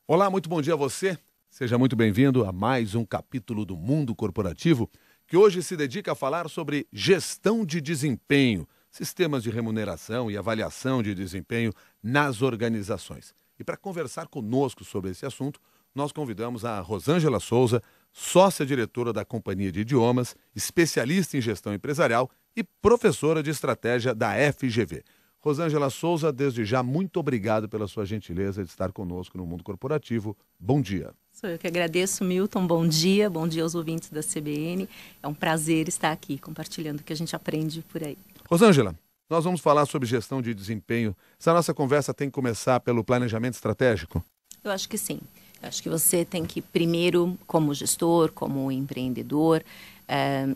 Olá, muito bom dia a você. Seja muito bem-vindo a mais um capítulo do Mundo Corporativo, que hoje se dedica a falar sobre gestão de desempenho, sistemas de remuneração e avaliação de desempenho nas organizações. E para conversar conosco sobre esse assunto, nós convidamos a Rosângela Souza, sócia-diretora da Companhia de Idiomas, especialista em gestão empresarial e professora de estratégia da FGV. Rosângela Souza, desde já, muito obrigado pela sua gentileza de estar conosco no Mundo Corporativo. Bom dia. Sou eu que agradeço, Milton. Bom dia aos ouvintes da CBN. É um prazer estar aqui compartilhando o que a gente aprende por aí. Rosângela, nós vamos falar sobre gestão de desempenho. Essa nossa conversa tem que começar pelo planejamento estratégico? Eu acho que sim. Eu acho que você tem que, primeiro, como gestor, como empreendedor,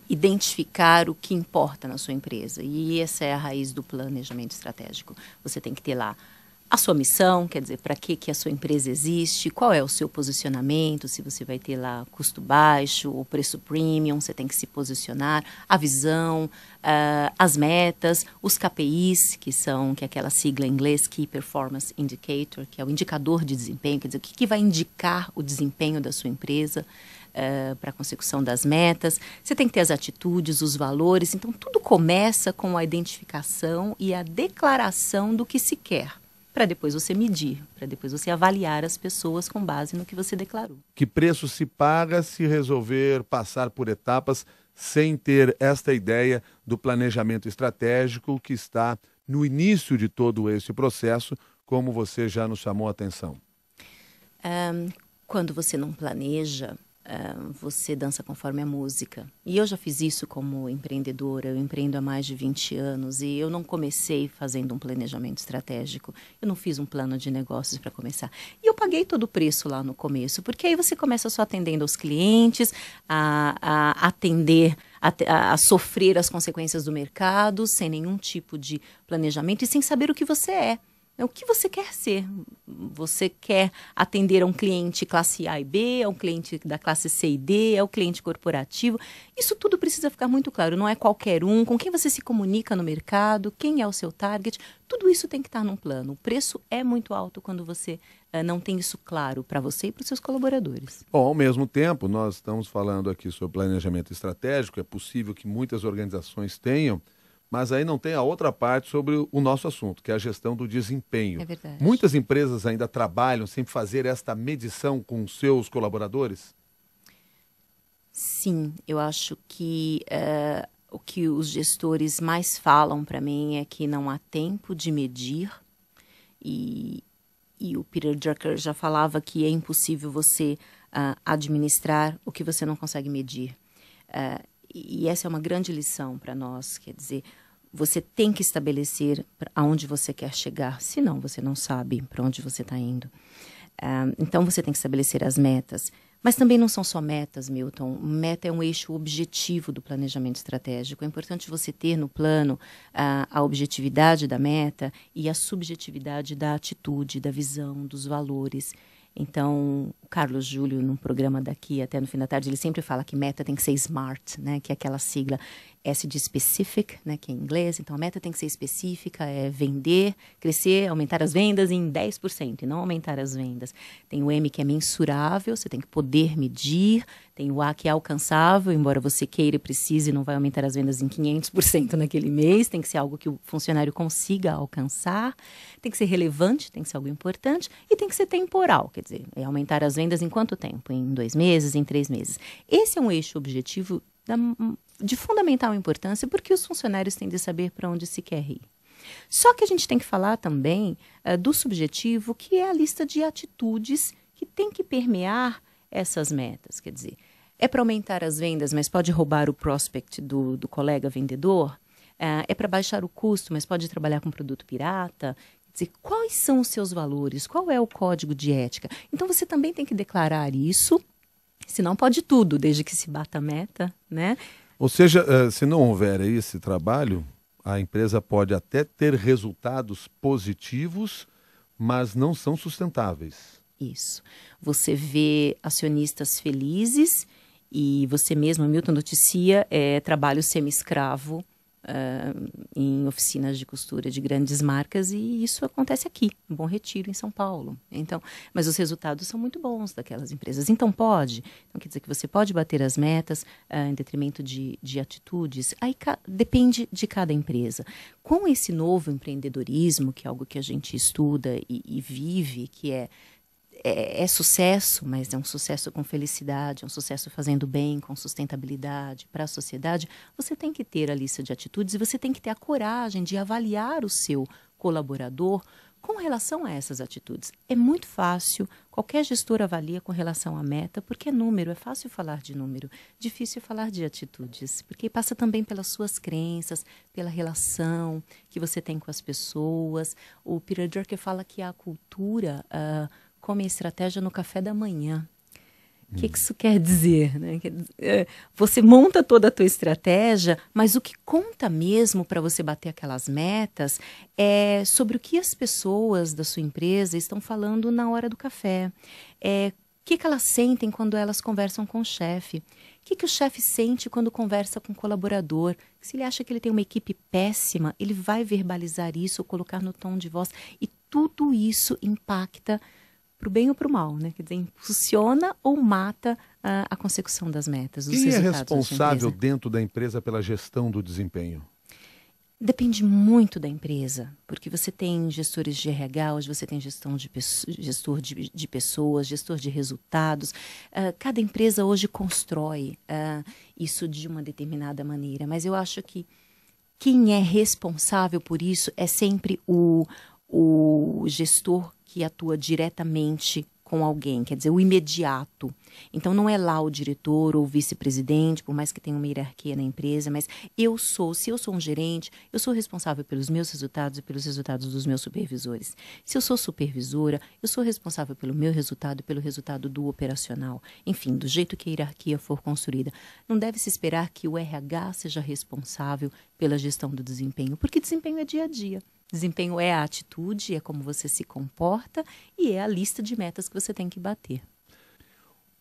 identificar o que importa na sua empresa. E essa é a raiz do planejamento estratégico. Você tem que ter lá a sua missão, quer dizer, para que a sua empresa existe, qual é o seu posicionamento, se você vai ter lá custo baixo ou preço premium, você tem que se posicionar, a visão, as metas, os KPIs, que é aquela sigla em inglês, Key Performance Indicator, que é o indicador de desempenho, quer dizer, o que vai indicar o desempenho da sua empresa para a consecução das metas. Você tem que ter as atitudes, os valores, então tudo começa com a identificação e a declaração do que se quer, para depois você medir, para depois você avaliar as pessoas com base no que você declarou. Que preço se paga se resolver passar por etapas sem ter esta ideia do planejamento estratégico que está no início de todo esse processo, como você já nos chamou a atenção? Quando você não planeja, você dança conforme a música. E eu já fiz isso como empreendedora, eu empreendo há mais de 20 anos e eu não comecei fazendo um planejamento estratégico, eu não fiz um plano de negócios para começar. E eu paguei todo o preço lá no começo, porque aí você começa só atendendo aos clientes, a sofrer as consequências do mercado, sem nenhum tipo de planejamento e sem saber o que você é. O que você quer ser? Você quer atender a um cliente classe A e B, a um cliente da classe C e D, ao cliente corporativo? Isso tudo precisa ficar muito claro. Não é qualquer um, com quem você se comunica no mercado, quem é o seu target. Tudo isso tem que estar num plano. O preço é muito alto quando você não tem isso claro para você e para os seus colaboradores. Bom, ao mesmo tempo, nós estamos falando aqui sobre planejamento estratégico. É possível que muitas organizações tenham, mas aí não tem a outra parte sobre o nosso assunto, que é a gestão do desempenho. É verdade. Muitas empresas ainda trabalham sem fazer esta medição com seus colaboradores? Sim, eu acho que o que os gestores mais falam para mim é que não há tempo de medir e o Peter Drucker já falava que é impossível você administrar o que você não consegue medir. E essa é uma grande lição para nós, quer dizer, você tem que estabelecer aonde você quer chegar, senão você não sabe para onde você está indo. Então você tem que estabelecer as metas, mas também não são só metas, Milton. Meta é um eixo objetivo do planejamento estratégico. É importante você ter no plano a objetividade da meta e a subjetividade da atitude, da visão, dos valores. Então, o Carlos Júlio, num programa daqui até no fim da tarde, ele sempre fala que meta tem que ser SMART, né, que é aquela sigla S de specific, né, que é em inglês. Então, a meta tem que ser específica, é vender, crescer, aumentar as vendas em 10% e não aumentar as vendas. Tem o M que é mensurável, você tem que poder medir. Tem o A que é alcançável, embora você queira e precise, não vai aumentar as vendas em 500% naquele mês. Tem que ser algo que o funcionário consiga alcançar. Tem que ser relevante, tem que ser algo importante. E tem que ser temporal, quer dizer, é aumentar as vendas em quanto tempo? Em 2 meses, em 3 meses. Esse é um eixo objetivo de fundamental importância, porque os funcionários têm de saber para onde se quer ir. Só que a gente tem que falar também do subjetivo, que é a lista de atitudes que tem que permear essas metas. Quer dizer, é para aumentar as vendas, mas pode roubar o prospect do colega vendedor? É para baixar o custo, mas pode trabalhar com produto pirata? Quer dizer, quais são os seus valores? Qual é o código de ética? Então você também tem que declarar isso, senão pode tudo, desde que se bata a meta, né? Ou seja, se não houver esse trabalho, a empresa pode até ter resultados positivos, mas não são sustentáveis. Isso. Você vê acionistas felizes e você mesmo, Milton, noticia trabalho semi-escravo em oficinas de costura de grandes marcas, e isso acontece aqui, em Bom Retiro, em São Paulo. Então, mas os resultados são muito bons daquelas empresas. Então pode. Então quer dizer que você pode bater as metas em detrimento de atitudes. Aí depende de cada empresa. Com esse novo empreendedorismo, que é algo que a gente estuda e vive, que é sucesso, mas é um sucesso com felicidade, é um sucesso fazendo bem, com sustentabilidade para a sociedade, você tem que ter a lista de atitudes e você tem que ter a coragem de avaliar o seu colaborador com relação a essas atitudes. É muito fácil, qualquer gestor avalia com relação à meta, porque é número, é fácil falar de número, difícil falar de atitudes, porque passa também pelas suas crenças, pela relação que você tem com as pessoas. O Peter Drucker fala que a cultura come a estratégia no café da manhã. O que isso quer dizer? Né? Você monta toda a tua estratégia, mas o que conta mesmo para você bater aquelas metas é sobre o que as pessoas da sua empresa estão falando na hora do café. O que elas sentem quando elas conversam com o chefe? O que o chefe sente quando conversa com o colaborador? Se ele acha que ele tem uma equipe péssima, ele vai verbalizar isso ou colocar no tom de voz. E tudo isso impacta para o bem ou para o mal, né? Quer dizer, impulsiona ou mata a consecução das metas. Quem é responsável dentro da empresa pela gestão do desempenho? Depende muito da empresa, porque você tem gestores de RH, hoje você tem gestor de pessoas, gestor de resultados. Cada empresa hoje constrói isso de uma determinada maneira, mas eu acho que quem é responsável por isso é sempre o gestor que atua diretamente com alguém, quer dizer, o imediato. Então, não é lá o diretor ou o vice-presidente, por mais que tenha uma hierarquia na empresa, mas se eu sou um gerente, eu sou responsável pelos meus resultados e pelos resultados dos meus supervisores. Se eu sou supervisora, eu sou responsável pelo meu resultado e pelo resultado do operacional. Enfim, do jeito que a hierarquia for construída. Não deve se esperar que o RH seja responsável pela gestão do desempenho, porque desempenho é dia a dia. Desempenho é a atitude, é como você se comporta e é a lista de metas que você tem que bater.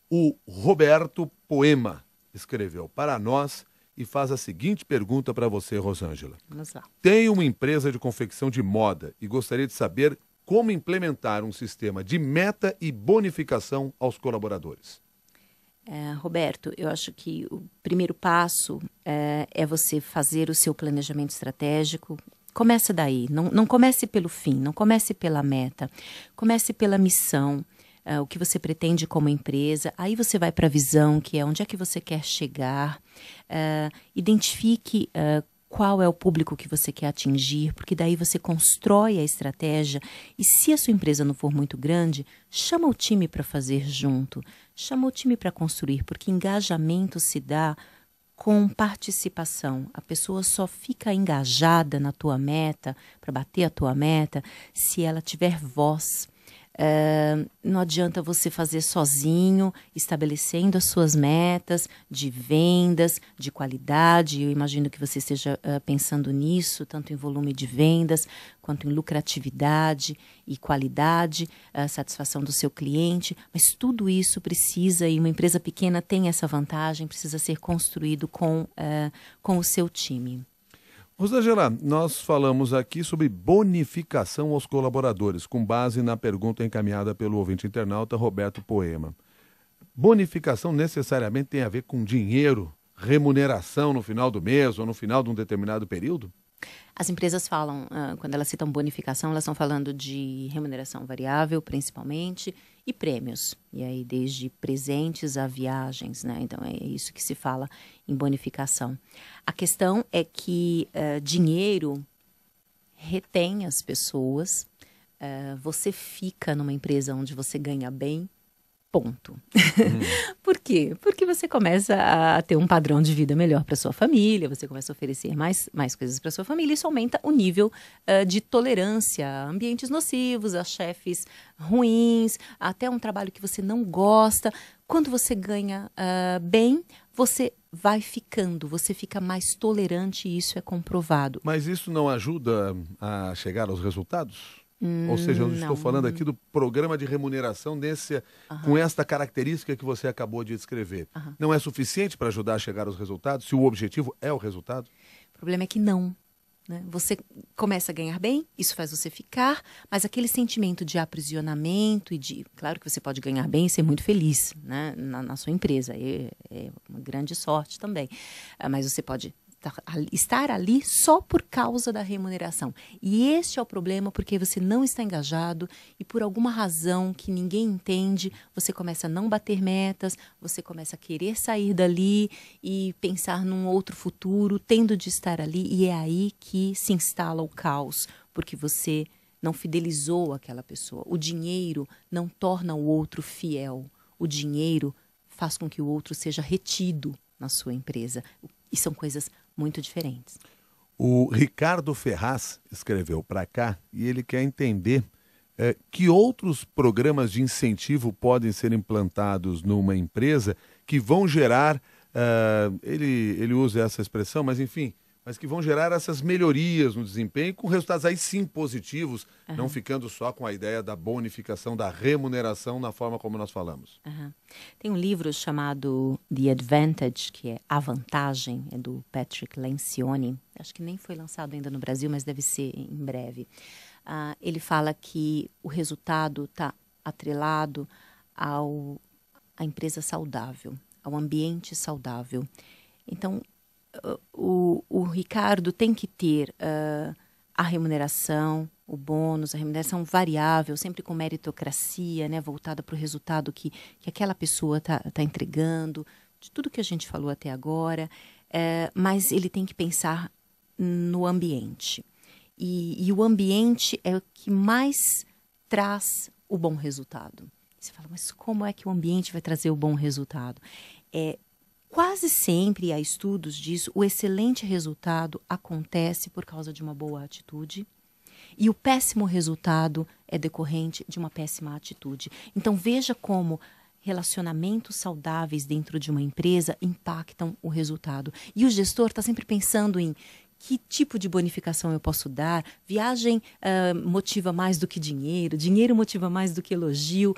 O Roberto Poema escreveu para nós e faz a seguinte pergunta para você, Rosângela. Vamos lá. Tenho uma empresa de confecção de moda e gostaria de saber como implementar um sistema de meta e bonificação aos colaboradores. Roberto, eu acho que o primeiro passo é você fazer o seu planejamento estratégico. Comece daí, não comece pelo fim, não comece pela meta, comece pela missão, o que você pretende como empresa, aí você vai para a visão, que é onde é que você quer chegar, identifique qual é o público que você quer atingir, porque daí você constrói a estratégia e se a sua empresa não for muito grande, chama o time para fazer junto, chama o time para construir, porque engajamento se dá com participação. A pessoa só fica engajada na tua meta, para bater a tua meta, se ela tiver voz. Não adianta você fazer sozinho, estabelecendo as suas metas de vendas, de qualidade. Eu imagino que você esteja pensando nisso, tanto em volume de vendas, quanto em lucratividade e qualidade, satisfação do seu cliente. Mas tudo isso precisa, e uma empresa pequena tem essa vantagem, precisa ser construído com o seu time. Rosângela, nós falamos aqui sobre bonificação aos colaboradores, com base na pergunta encaminhada pelo ouvinte internauta Roberto Poema. Bonificação necessariamente tem a ver com dinheiro, remuneração no final do mês ou no final de um determinado período? As empresas falam, quando elas citam bonificação, elas estão falando de remuneração variável, principalmente, e prêmios. E aí, desde presentes a viagens, né? Então, é isso que se fala em bonificação. A questão é que dinheiro retém as pessoas. Você fica numa empresa onde você ganha bem, ponto. Por quê? Porque você começa a ter um padrão de vida melhor para sua família, você começa a oferecer mais coisas para sua família, isso aumenta o nível de tolerância a ambientes nocivos, a chefes ruins, até um trabalho que você não gosta. Quando você ganha bem, você vai ficando, você fica mais tolerante e isso é comprovado. Mas isso não ajuda a chegar aos resultados? Ou seja, eu estou falando aqui do programa de remuneração com esta característica que você acabou de descrever. Não é suficiente para ajudar a chegar aos resultados, se o objetivo é o resultado? problema é que não. Né? Você começa a ganhar bem, isso faz você ficar, mas aquele sentimento de aprisionamento e de... Claro que você pode ganhar bem e ser muito feliz, né? na sua empresa, é uma grande sorte também. Mas você pode estar ali só por causa da remuneração. E este é o problema, porque você não está engajado e por alguma razão que ninguém entende, você começa a não bater metas, você começa a querer sair dali e pensar num outro futuro, tendo de estar ali, e é aí que se instala o caos, porque você não fidelizou aquela pessoa. O dinheiro não torna o outro fiel. O dinheiro faz com que o outro seja retido na sua empresa. E são coisas muito diferentes. O Ricardo Ferraz escreveu para cá e ele quer entender que outros programas de incentivo podem ser implantados numa empresa que vão gerar, ele usa essa expressão, mas enfim, mas que vão gerar essas melhorias no desempenho com resultados aí sim positivos, não ficando só com a ideia da bonificação, da remuneração na forma como nós falamos. Tem um livro chamado The Advantage, que é A Vantagem, é do Patrick Lencioni. Acho que nem foi lançado ainda no Brasil, mas deve ser em breve. Ele fala que o resultado está atrelado à empresa saudável, ao ambiente saudável. Então, o Ricardo tem que ter a remuneração, o bônus, a remuneração variável, sempre com meritocracia, né, voltada para o resultado que aquela pessoa está entregando, de tudo que a gente falou até agora, mas ele tem que pensar no ambiente. E o ambiente é o que mais traz o bom resultado. Você fala, mas como é que o ambiente vai trazer o bom resultado? Quase sempre há estudos disso, o excelente resultado acontece por causa de uma boa atitude e o péssimo resultado é decorrente de uma péssima atitude. Então veja como relacionamentos saudáveis dentro de uma empresa impactam o resultado. E o gestor está sempre pensando em que tipo de bonificação eu posso dar? Viagem motiva mais do que dinheiro, dinheiro motiva mais do que elogio.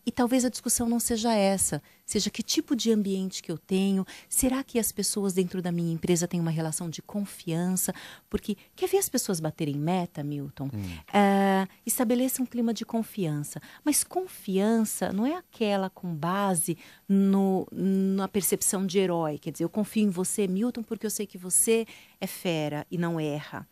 E talvez a discussão não seja essa, seja que tipo de ambiente que eu tenho. Será que as pessoas dentro da minha empresa têm uma relação de confiança? Porque quer ver as pessoas baterem meta, Milton? Estabeleça um clima de confiança. Mas confiança não é aquela com base na percepção de herói. Quer dizer, eu confio em você, Milton, porque eu sei que você é fera e não erra.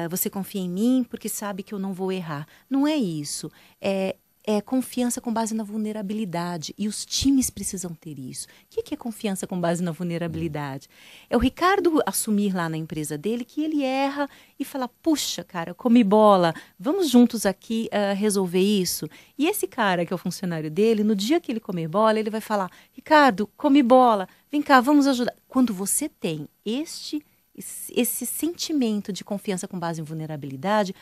Você confia em mim porque sabe que eu não vou errar. Não é isso. É confiança com base na vulnerabilidade. E os times precisam ter isso. O que é confiança com base na vulnerabilidade? É o Ricardo assumir lá na empresa dele que ele erra e falar, puxa, cara, comi bola, vamos juntos aqui resolver isso. E esse cara, que é o funcionário dele, no dia que ele comer bola, ele vai falar, Ricardo, comi bola, vem cá, vamos ajudar. Quando você tem esse sentimento de confiança com base em vulnerabilidade,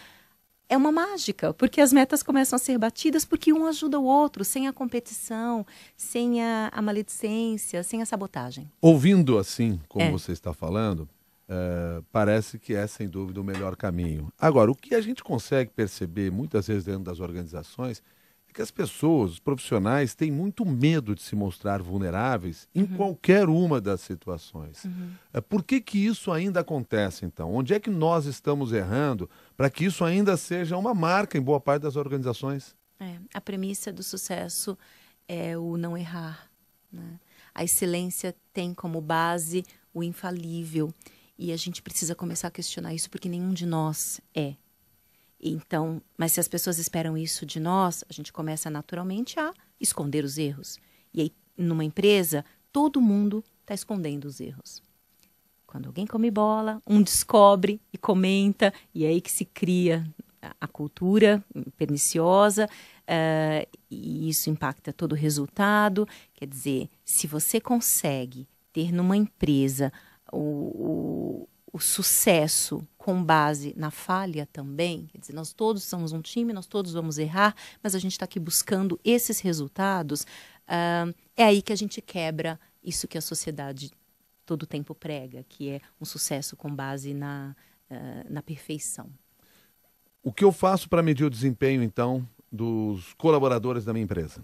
é uma mágica, porque as metas começam a ser batidas porque um ajuda o outro, sem a competição, sem a maledicência, sem a sabotagem. Ouvindo assim, como você está falando, parece que é, sem dúvida, o melhor caminho. Agora, o que a gente consegue perceber, muitas vezes dentro das organizações, é que as pessoas, os profissionais, têm muito medo de se mostrar vulneráveis em qualquer uma das situações. Por que isso ainda acontece, então? Onde é que nós estamos errando para que isso ainda seja uma marca em boa parte das organizações? A premissa do sucesso é o não errar, né? A excelência tem como base o infalível. E a gente precisa começar a questionar isso, porque nenhum de nós é. Então, mas se as pessoas esperam isso de nós, a gente começa naturalmente a esconder os erros. E aí, numa empresa, todo mundo está escondendo os erros. Quando alguém come bola, um descobre e comenta, e é aí que se cria a cultura perniciosa, e isso impacta todo o resultado. Quer dizer, se você consegue ter numa empresa o sucesso com base na falha também, quer dizer, nós todos somos um time, nós todos vamos errar, mas a gente está aqui buscando esses resultados, é aí que a gente quebra isso que a sociedade todo o tempo prega, que é um sucesso com base na perfeição. O que eu faço para medir o desempenho, então, dos colaboradores da minha empresa?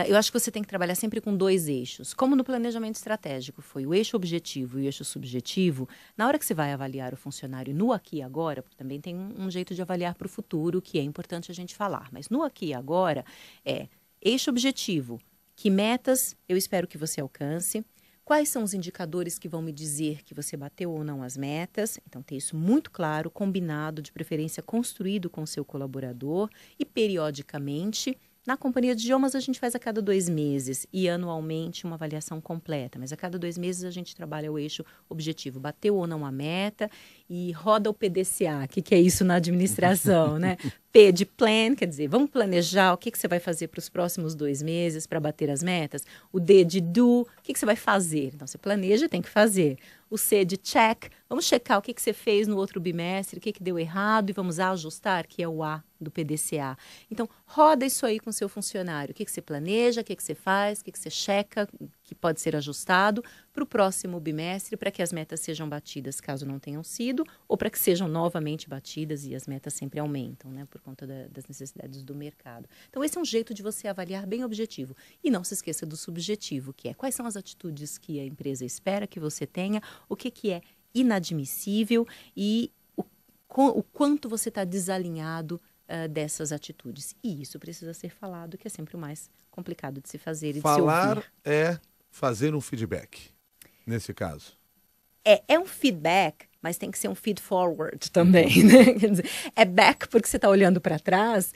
Eu acho que você tem que trabalhar sempre com 2 eixos. Como no planejamento estratégico foi o eixo objetivo e o eixo subjetivo, na hora que você vai avaliar o funcionário no aqui e agora, porque também tem um jeito de avaliar para o futuro, que é importante a gente falar, mas no aqui e agora eixo objetivo, que metas eu espero que você alcance, quais são os indicadores que vão me dizer que você bateu ou não as metas, então ter isso muito claro, combinado, de preferência construído com o seu colaborador e periodicamente. Na companhia de idiomas a gente faz a cada 2 meses e anualmente uma avaliação completa, mas a cada 2 meses a gente trabalha o eixo objetivo, bateu ou não a meta e roda o PDCA, que é isso na administração, né? P de plan, quer dizer, vamos planejar o que você vai fazer para os próximos 2 meses para bater as metas. O D de do, o que você vai fazer? Então você planeja, tem que fazer. O C de check, vamos checar o que você fez no outro bimestre, o que deu errado e vamos ajustar, que é o A do PDCA. Então, roda isso aí com o seu funcionário. O que você planeja, o que você faz, o que você checa, que pode ser ajustado para o próximo bimestre, para que as metas sejam batidas, caso não tenham sido, ou para que sejam novamente batidas e as metas sempre aumentam, né, por conta das necessidades do mercado. Então, esse é um jeito de você avaliar bem objetivo. E não se esqueça do subjetivo, que é quais são as atitudes que a empresa espera que você tenha, o que é inadmissível e o quanto você está desalinhado dessas atitudes. E isso precisa ser falado, que é sempre o mais complicado de se fazer e de se ouvir. Falar é fazer um feedback, nesse caso. É um feedback, mas tem que ser um feed forward também, né? Quer dizer, é back porque você está olhando para trás,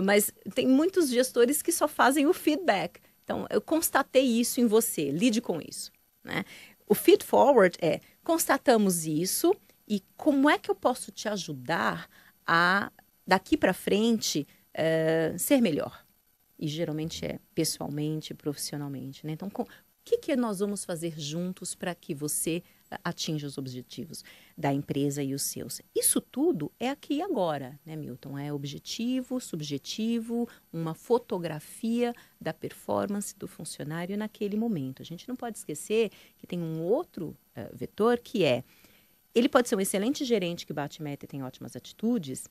mas tem muitos gestores que só fazem o feedback. Então, eu constatei isso em você, lide com isso, né? O feed forward é, constatamos isso e como é que eu posso te ajudar a, daqui para frente, ser melhor? E geralmente é pessoalmente, profissionalmente, né? Então, o que nós vamos fazer juntos para que você atinja os objetivos da empresa e os seus? Isso tudo é aqui e agora, né, Milton? É objetivo, subjetivo, uma fotografia da performance do funcionário naquele momento. A gente não pode esquecer que tem um outro vetor que ele pode ser um excelente gerente que bate meta e tem ótimas atitudes,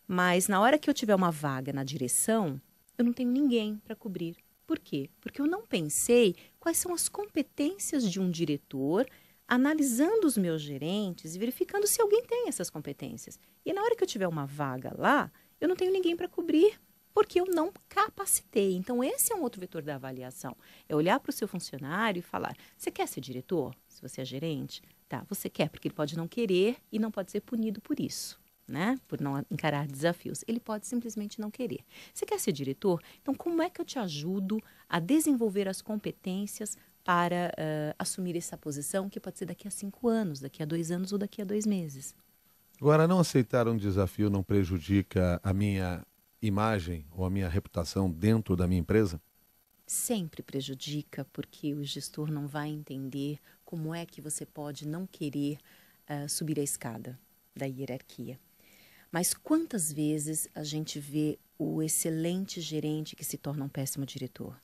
mas na hora que eu tiver uma vaga na direção, eu não tenho ninguém para cobrir. Por quê? Porque eu não pensei quais são as competências de um diretor, analisando os meus gerentes e verificando se alguém tem essas competências. E na hora que eu tiver uma vaga lá, eu não tenho ninguém para cobrir, porque eu não capacitei. Então, esse é um outro vetor da avaliação. É olhar para o seu funcionário e falar, você quer ser diretor? Se você é gerente? Tá, você quer, porque ele pode não querer e não pode ser punido por isso, né? Por não encarar desafios. Ele pode simplesmente não querer. Você quer ser diretor? Então, como é que eu te ajudo a desenvolver as competências para assumir essa posição, que pode ser daqui a 5 anos, daqui a 2 anos ou daqui a 2 meses? Agora, não aceitar um desafio não prejudica a minha imagem ou a minha reputação dentro da minha empresa? Sempre prejudica, porque o gestor não vai entender como é que você pode não querer subir a escada da hierarquia. Mas quantas vezes a gente vê o excelente gerente que se torna um péssimo diretor?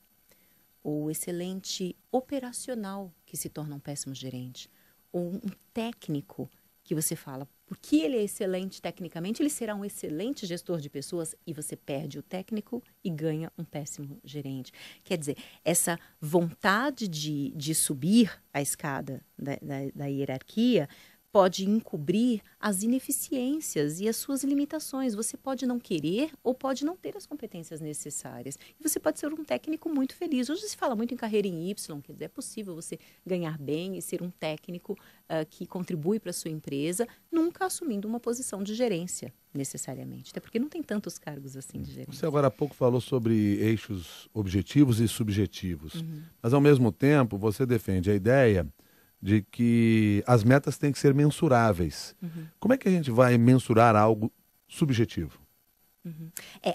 Ou o excelente operacional que se torna um péssimo gerente? Ou um técnico que você fala, porque ele é excelente tecnicamente, ele será um excelente gestor de pessoas e você perde o técnico e ganha um péssimo gerente. Quer dizer, essa vontade de subir a escada da hierarquia pode encobrir as ineficiências e as suas limitações. Você pode não querer ou pode não ter as competências necessárias. E você pode ser um técnico muito feliz. Hoje se fala muito em carreira em Y, quer dizer, é possível você ganhar bem e ser um técnico que contribui para a sua empresa, nunca assumindo uma posição de gerência, necessariamente. Até porque não tem tantos cargos assim de gerência. Você agora há pouco falou sobre eixos objetivos e subjetivos. Mas, ao mesmo tempo, você defende a ideia de que as metas têm que ser mensuráveis. Como é que a gente vai mensurar algo subjetivo?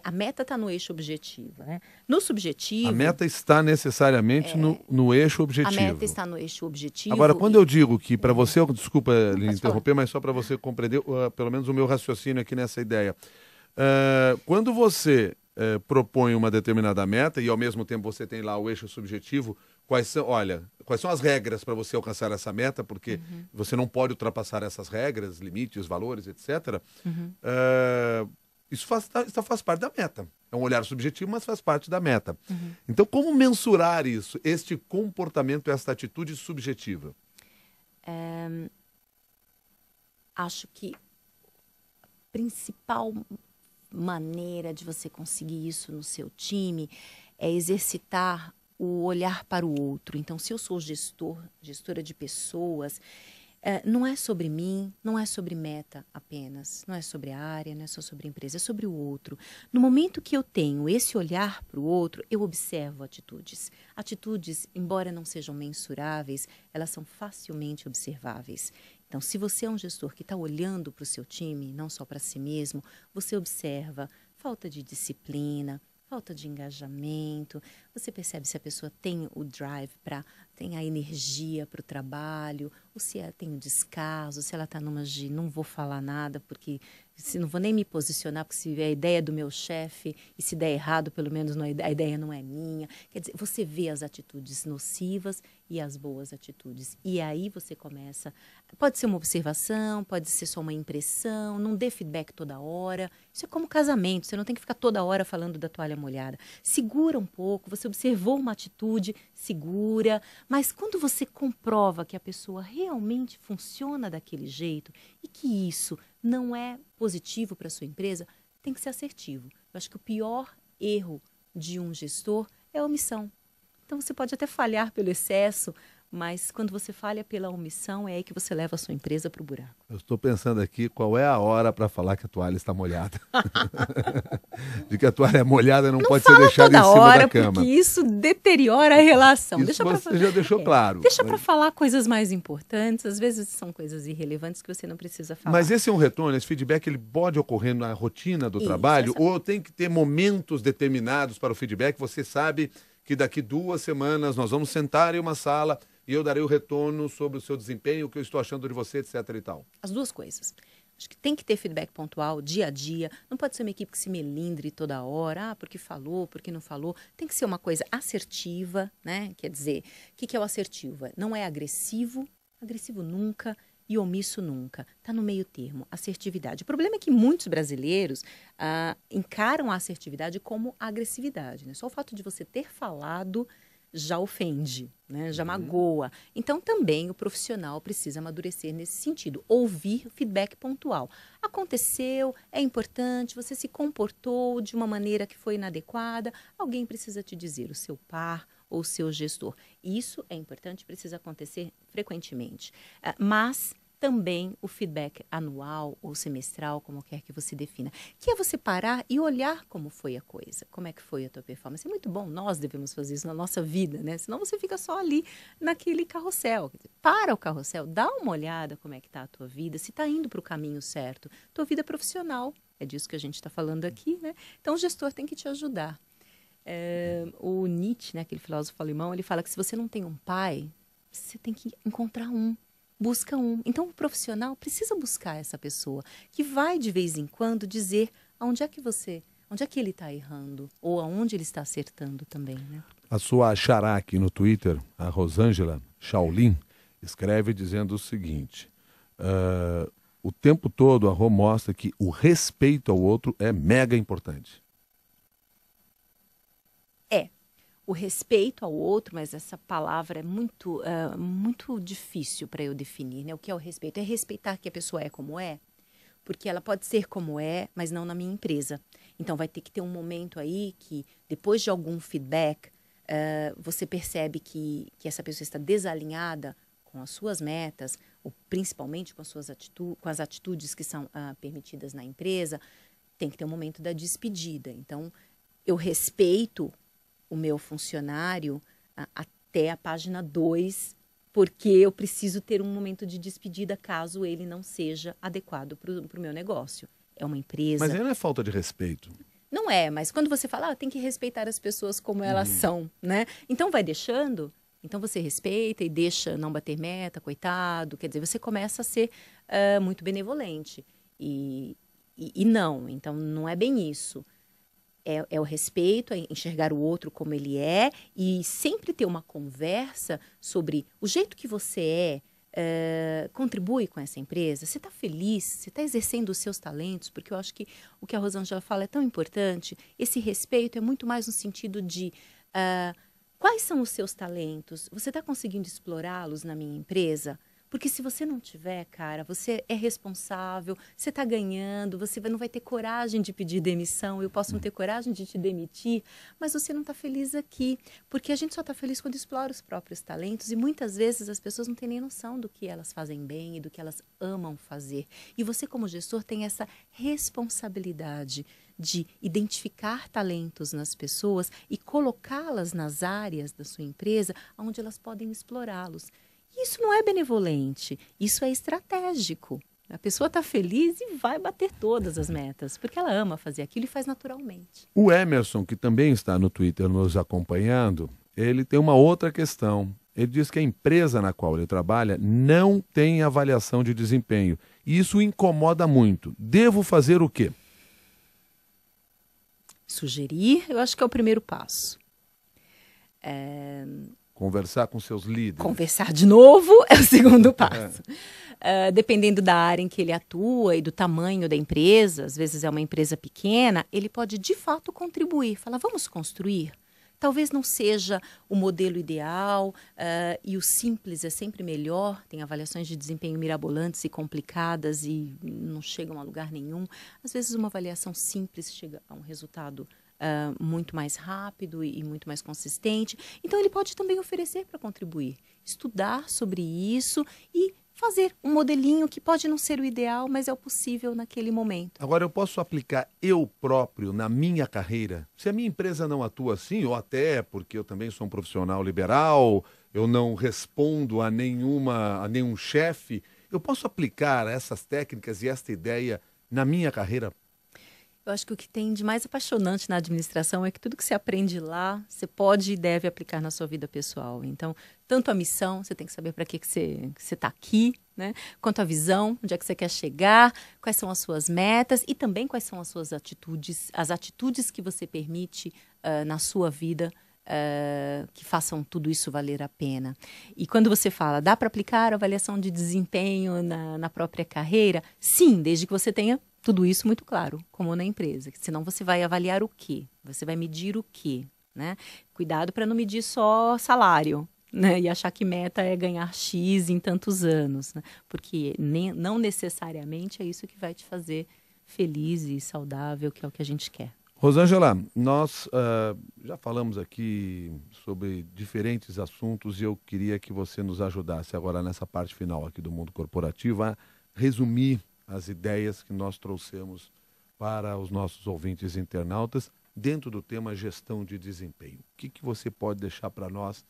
A meta está no eixo objetivo, né? No subjetivo... A meta está necessariamente no eixo objetivo. A meta está no eixo objetivo. Agora, quando eu digo que para você... Desculpa lhe interromper, mas só para você compreender pelo menos o meu raciocínio aqui nessa ideia. Quando você propõe uma determinada meta e ao mesmo tempo você tem lá o eixo subjetivo, quais são as regras para você alcançar essa meta, porque você não pode ultrapassar essas regras, limites, valores, etc. Isso faz parte da meta. É um olhar subjetivo, mas faz parte da meta. Então, como mensurar isso, este comportamento, esta atitude subjetiva? Acho que a principal maneira de você conseguir isso no seu time é exercitar o olhar para o outro. Então, se eu sou gestora de pessoas, não é sobre mim, não é sobre meta apenas, não é sobre a área, não é só sobre a empresa, é sobre o outro. No momento que eu tenho esse olhar para o outro, eu observo atitudes. Atitudes, embora não sejam mensuráveis, elas são facilmente observáveis. Então, se você é um gestor que está olhando para o seu time, não só para si mesmo, você observa falta de disciplina, falta de engajamento, você percebe se a pessoa tem o drive tem a energia para o trabalho, ou se ela tem o descaso, se ela está numa de não vou falar nada, porque se não vou nem me posicionar, porque se é a ideia do meu chefe, e se der errado, pelo menos a ideia não é minha. Quer dizer, você vê as atitudes nocivas e as boas atitudes. E aí você começa, pode ser uma observação, pode ser só uma impressão, não dê feedback toda hora. Isso é como casamento, você não tem que ficar toda hora falando da toalha molhada. Segura um pouco, você observou uma atitude, segura. Mas quando você comprova que a pessoa realmente funciona daquele jeito e que isso não é positivo para a sua empresa, tem que ser assertivo. Eu acho que o pior erro de um gestor é a omissão. Então você pode até falhar pelo excesso, mas quando você falha pela omissão, é aí que você leva a sua empresa para o buraco. Eu estou pensando aqui qual é a hora para falar que a toalha está molhada. De que a toalha é molhada não pode ser deixada em cima da cama. Porque isso deteriora a relação. Isso você já deixou claro. Deixa para falar coisas mais importantes. Às vezes são coisas irrelevantes que você não precisa falar. Mas esse é um retorno, esse feedback, ele pode ocorrer na rotina do trabalho? Ou tem que ter momentos determinados para o feedback? Você sabe que daqui 2 semanas nós vamos sentar em uma sala e eu darei o retorno sobre o seu desempenho, o que eu estou achando de você, etc. e tal. As duas coisas. Acho que tem que ter feedback pontual, dia a dia. Não pode ser uma equipe que se melindre toda hora, porque falou, porque não falou. Tem que ser uma coisa assertiva, né? Quer dizer, o que é o assertivo? Não é agressivo nunca e omisso nunca. Está no meio termo, assertividade. O problema é que muitos brasileiros encaram a assertividade como agressividade, né? Só o fato de você ter falado já ofende, né? Já magoa. Então, também o profissional precisa amadurecer nesse sentido. Ouvir feedback pontual. Aconteceu, é importante, você se comportou de uma maneira que foi inadequada, alguém precisa te dizer, o seu par ou o seu gestor. Isso é importante, precisa acontecer frequentemente. Mas também o feedback anual ou semestral, como quer que você defina, que é você parar e olhar como foi a coisa, como é que foi a tua performance. É muito bom, nós devemos fazer isso na nossa vida, né? Senão você fica só ali naquele carrossel. Quer dizer, para o carrossel, dá uma olhada como é que está a tua vida, se está indo para o caminho certo. Tua vida profissional, é disso que a gente está falando aqui, né? Então o gestor tem que te ajudar. O Nietzsche, né, aquele filósofo alemão, ele fala que se você não tem um pai, você tem que encontrar um. Busca um. Então, o profissional precisa buscar essa pessoa que vai, de vez em quando, dizer onde é que ele está errando ou aonde ele está acertando também, né? A sua xará aqui no Twitter, a Rosângela Shaolin, escreve dizendo o seguinte, o tempo todo a Rô mostra que o respeito ao outro é mega importante. O respeito ao outro, mas essa palavra é muito difícil para eu definir, né? O que é o respeito? É respeitar que a pessoa é como é, porque ela pode ser como é, mas não na minha empresa. Então, vai ter que ter um momento aí que, depois de algum feedback, você percebe que essa pessoa está desalinhada com as suas metas, ou principalmente com as atitudes que são permitidas na empresa, tem que ter um momento da despedida. Então, eu respeito o meu funcionário até a página 2, porque eu preciso ter um momento de despedida caso ele não seja adequado para o meu negócio. É uma empresa... Mas aí não é falta de respeito. Não é, mas quando você fala, tem que respeitar as pessoas como elas são, né? Então vai deixando, então você respeita e deixa não bater meta, coitado, quer dizer, você começa a ser muito benevolente. E não, então não é bem isso. É o respeito, é enxergar o outro como ele é e sempre ter uma conversa sobre o jeito que você contribui com essa empresa? Você está feliz? Você está exercendo os seus talentos? Porque eu acho que o que a Rosângela fala é tão importante. Esse respeito é muito mais no sentido de quais são os seus talentos? Você está conseguindo explorá-los na minha empresa? Porque se você não tiver, cara, você é responsável, você está ganhando, você não vai ter coragem de pedir demissão, eu posso não ter coragem de te demitir, mas você não está feliz aqui. Porque a gente só está feliz quando explora os próprios talentos e muitas vezes as pessoas não têm nem noção do que elas fazem bem e do que elas amam fazer. E você, como gestor, tem essa responsabilidade de identificar talentos nas pessoas e colocá-las nas áreas da sua empresa onde elas podem explorá-los. Isso não é benevolente, isso é estratégico. A pessoa está feliz e vai bater todas as metas, porque ela ama fazer aquilo e faz naturalmente. O Emerson, que também está no Twitter nos acompanhando, ele tem uma outra questão. Ele diz que a empresa na qual ele trabalha não tem avaliação de desempenho. E isso o incomoda muito. Devo fazer o quê? Sugerir, eu acho que é o primeiro passo. Conversar com seus líderes. Conversar de novo é o segundo passo. Dependendo da área em que ele atua e do tamanho da empresa, às vezes é uma empresa pequena, ele pode de fato contribuir. Falar, vamos construir? Talvez não seja o modelo ideal e o simples é sempre melhor. Tem avaliações de desempenho mirabolantes e complicadas e não chegam a lugar nenhum. Às vezes uma avaliação simples chega a um resultado muito mais rápido e muito mais consistente. Então, ele pode também oferecer para contribuir, estudar sobre isso e fazer um modelinho que pode não ser o ideal, mas é o possível naquele momento. Agora, eu posso aplicar eu próprio na minha carreira? Se a minha empresa não atua assim, ou até porque eu também sou um profissional liberal, eu não respondo a nenhum chefe, eu posso aplicar essas técnicas e esta ideia na minha carreira? Eu acho que o que tem de mais apaixonante na administração é que tudo que você aprende lá, você pode e deve aplicar na sua vida pessoal. Então, tanto a missão, você tem que saber para que você está aqui, né? Quanto a visão, onde é que você quer chegar, quais são as suas metas e também quais são as suas atitudes, as atitudes que você permite na sua vida que façam tudo isso valer a pena. E quando você fala, dá para aplicar a avaliação de desempenho na própria carreira? Sim, desde que você tenha tudo isso muito claro, como na empresa. Senão você vai avaliar o quê? Você vai medir o quê? Né? Cuidado para não medir só salário, né? E achar que meta é ganhar X em tantos anos. Né? Porque não necessariamente é isso que vai te fazer feliz e saudável, que é o que a gente quer. Rosângela, nós já falamos aqui sobre diferentes assuntos e eu queria que você nos ajudasse agora nessa parte final aqui do Mundo Corporativo a resumir as ideias que nós trouxemos para os nossos ouvintes internautas dentro do tema gestão de desempenho. O que você pode deixar para nós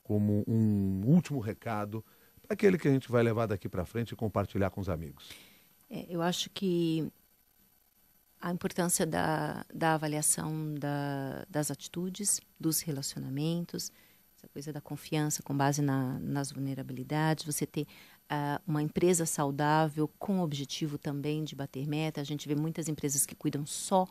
como um último recado para aquele que a gente vai levar daqui para frente e compartilhar com os amigos? Eu acho que a importância da avaliação das atitudes, dos relacionamentos, essa coisa da confiança com base nas vulnerabilidades, você ter uma empresa saudável com o objetivo também de bater meta. A gente vê muitas empresas que cuidam só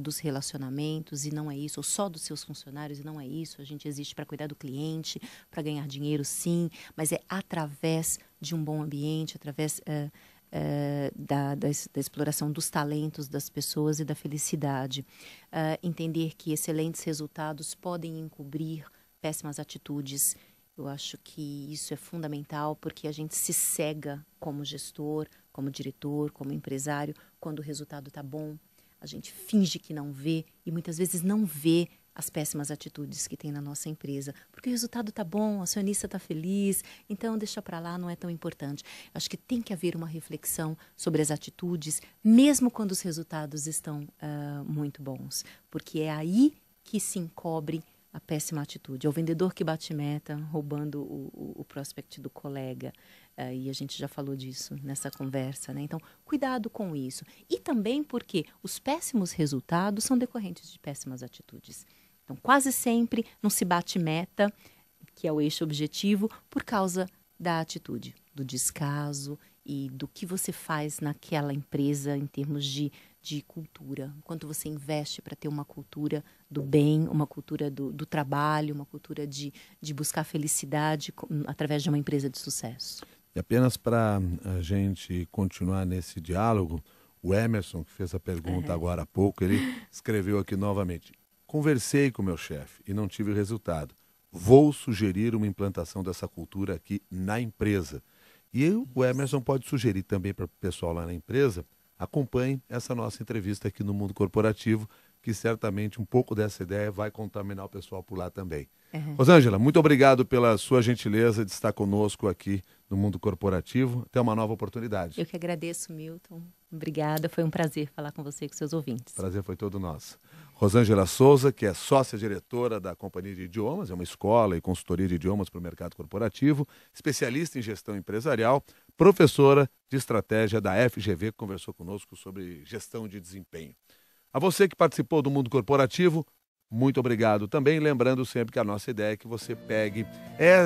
dos relacionamentos e não é isso, ou só dos seus funcionários e não é isso. A gente existe para cuidar do cliente, para ganhar dinheiro sim, mas é através de um bom ambiente, através da exploração dos talentos das pessoas e da felicidade. Entender que excelentes resultados podem encobrir péssimas atitudes. Eu acho que isso é fundamental porque a gente se cega como gestor, como diretor, como empresário, quando o resultado está bom. A gente finge que não vê e muitas vezes não vê as péssimas atitudes que tem na nossa empresa. Porque o resultado está bom, o acionista está feliz, então deixa para lá, não é tão importante. Eu acho que tem que haver uma reflexão sobre as atitudes, mesmo quando os resultados estão muito bons. Porque é aí que se encobre a péssima atitude. É o vendedor que bate meta, roubando o prospect do colega. E a gente já falou disso nessa conversa, né? Então, cuidado com isso. E também porque os péssimos resultados são decorrentes de péssimas atitudes. Então, quase sempre não se bate meta, que é o eixo objetivo, por causa da atitude, do descaso e do que você faz naquela empresa em termos de cultura. Quanto você investe para ter uma cultura do bem, uma cultura do trabalho, uma cultura de buscar felicidade através de uma empresa de sucesso. E apenas para a gente continuar nesse diálogo, o Emerson, que fez a pergunta agora há pouco, ele escreveu aqui novamente. Conversei com meu chefe e não tive resultado. Vou sugerir uma implantação dessa cultura aqui na empresa. E o Emerson pode sugerir também para o pessoal lá na empresa, acompanhe essa nossa entrevista aqui no Mundo Corporativo, que certamente um pouco dessa ideia vai contaminar o pessoal por lá também. Rosângela, muito obrigado pela sua gentileza de estar conosco aqui no Mundo Corporativo. Até uma nova oportunidade. Eu que agradeço, Milton. Obrigada, foi um prazer falar com você e com seus ouvintes. Prazer foi todo nosso. Rosângela Souza, que é sócia-diretora da Companhia de Idiomas, é uma escola e consultoria de idiomas para o mercado corporativo, especialista em gestão empresarial, professora de estratégia da FGV, que conversou conosco sobre gestão de desempenho. A você que participou do Mundo Corporativo, muito obrigado também, lembrando sempre que a nossa ideia é que você pegue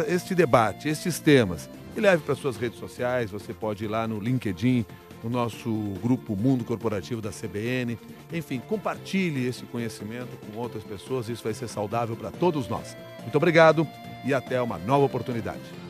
este debate, estes temas, e leve para suas redes sociais. Você pode ir lá no LinkedIn, no nosso grupo Mundo Corporativo da CBN. Enfim, compartilhe esse conhecimento com outras pessoas, isso vai ser saudável para todos nós. Muito obrigado e até uma nova oportunidade.